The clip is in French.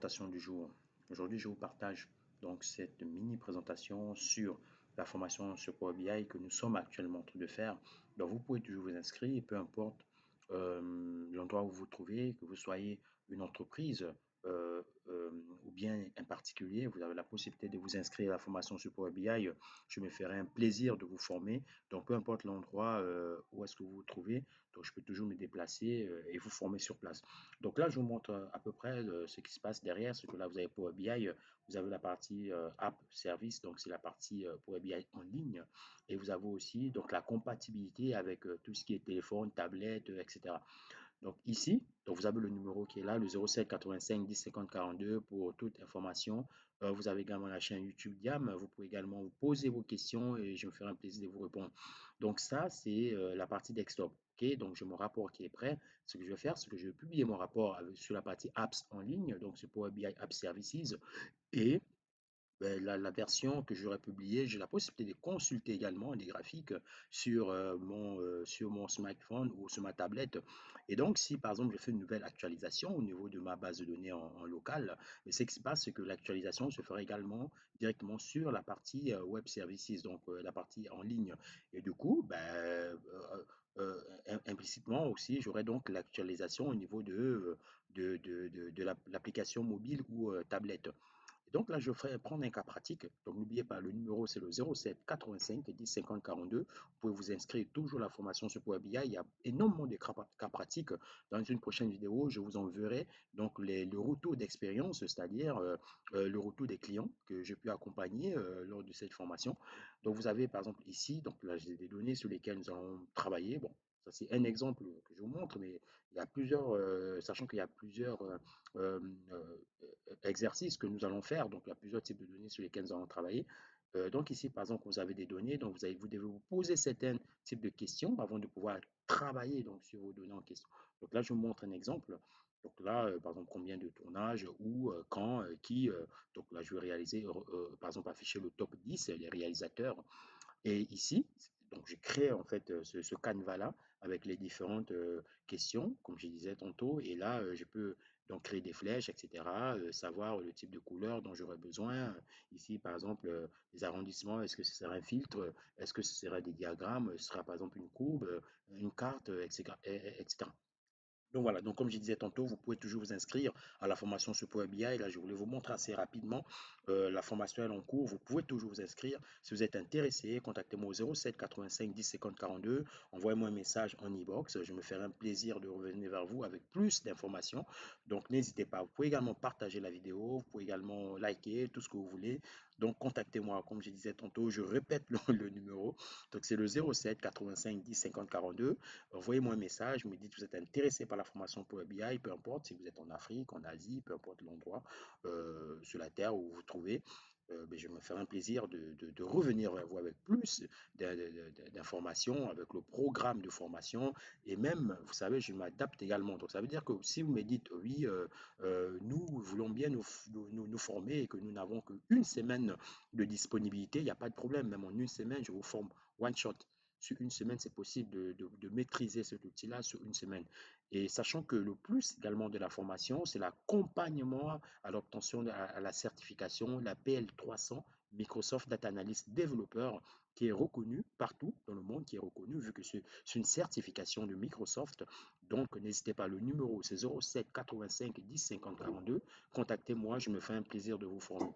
présentation du jour. Aujourd'hui, je vous partage donc cette mini présentation sur la formation sur Power BI que nous sommes actuellement en train de faire. Donc, vous pouvez toujours vous inscrire, peu importe l'endroit où vous vous trouvez, que vous soyez une entreprise ou bien un particulier, vous avez la possibilité de vous inscrire à la formation sur Power BI. Je me ferai un plaisir de vous former. Donc, peu importe l'endroit où est-ce que vous vous trouvez, donc je peux toujours me déplacer et vous former sur place. Donc là, je vous montre à peu près ce qui se passe derrière. Ce que là, vous avez Power BI, vous avez la partie App Service, donc c'est la partie Power BI en ligne. Et vous avez aussi donc la compatibilité avec tout ce qui est téléphone, tablette, etc. Donc ici, donc vous avez le numéro qui est là, le 07 85 10 50 42 pour toute information. Vous avez également la chaîne YouTube Diam. Vous pouvez également vous poser vos questions et je me ferai un plaisir de vous répondre. Donc ça, c'est la partie desktop. Ok, donc j'ai mon rapport qui est prêt. Ce que je vais faire, c'est que je vais publier mon rapport sur la partie apps en ligne, donc sur Power BI App Services. Et la version que j'aurais publiée, j'ai la possibilité de consulter également des graphiques sur mon smartphone ou sur ma tablette. Et donc, si par exemple, je fais une nouvelle actualisation au niveau de ma base de données en local, mais ce qui se passe, c'est que l'actualisation se fera également directement sur la partie Web Services, donc la partie en ligne. Et du coup, implicitement aussi, j'aurai donc l'actualisation au niveau de l'application mobile ou tablette. Et donc là, je vais prendre un cas pratique. Donc n'oubliez pas, le numéro, c'est le 07 85 10 50 42. Vous pouvez vous inscrire toujours à la formation sur Power BI. Il y a énormément de cas pratiques. Dans une prochaine vidéo, je vous enverrai donc le retour d'expérience, c'est-à-dire le retour des clients que j'ai pu accompagner lors de cette formation. Donc vous avez par exemple ici, donc là, j'ai des données sur lesquelles nous allons travailler. Bon, ça c'est un exemple que je vous montre, mais il y a plusieurs, sachant qu'il y a plusieurs euh, euh, exercices que nous allons faire. Donc, il y a plusieurs types de données sur lesquelles nous allons travailler. Donc, ici, par exemple, vous avez des données. Donc, vous devez vous poser certains types de questions avant de pouvoir travailler donc, sur vos données en question. Donc, là, je vous montre un exemple. Donc là, par exemple, combien de tournages, où, quand, qui. Donc là, je vais réaliser, par exemple, afficher le top 10 les réalisateurs. Et ici, donc je crée en fait ce canevas-là avec les différentes questions, comme je disais tantôt. Et là, je peux donc créer des flèches, etc., savoir le type de couleur dont j'aurais besoin. Ici, par exemple, les arrondissements, est-ce que ce sera un filtre? Est-ce que ce sera des diagrammes? Ce sera par exemple une courbe, une carte, etc., etc. Donc voilà, donc comme je disais tantôt, vous pouvez toujours vous inscrire à la formation sur Power BI. Là, je voulais vous montrer assez rapidement la formation est en cours. Vous pouvez toujours vous inscrire. Si vous êtes intéressé, contactez-moi au 07 85 10 50 42. Envoyez-moi un message en e-box. Je me ferai un plaisir de revenir vers vous avec plus d'informations. Donc n'hésitez pas. Vous pouvez également partager la vidéo. Vous pouvez également liker, tout ce que vous voulez. Donc contactez-moi, comme je disais tantôt, je répète le numéro. Donc c'est le 07 85 10 50 42. Envoyez-moi un message, me dites que vous êtes intéressé par la formation Power BI, peu importe si vous êtes en Afrique, en Asie, peu importe l'endroit sur la terre où vous vous trouvez. Je me ferai un plaisir de revenir vers vous avec plus d'informations, avec le programme de formation et même, vous savez, je m'adapte également. Donc, ça veut dire que si vous me dites oui, nous voulons bien nous former et que nous n'avons qu'une semaine de disponibilité, il n'y a pas de problème. Même en une semaine, je vous forme one shot. Sur une semaine, c'est possible de maîtriser cet outil-là sur une semaine. Et sachant que le plus également de la formation, c'est l'accompagnement à l'obtention à la certification, la PL300, Microsoft Data Analyst Developer, qui est reconnue partout dans le monde, qui est reconnue vu que c'est une certification de Microsoft. Donc, n'hésitez pas, le numéro c'est 07 85 10 50 42. Contactez-moi, je me fais un plaisir de vous former.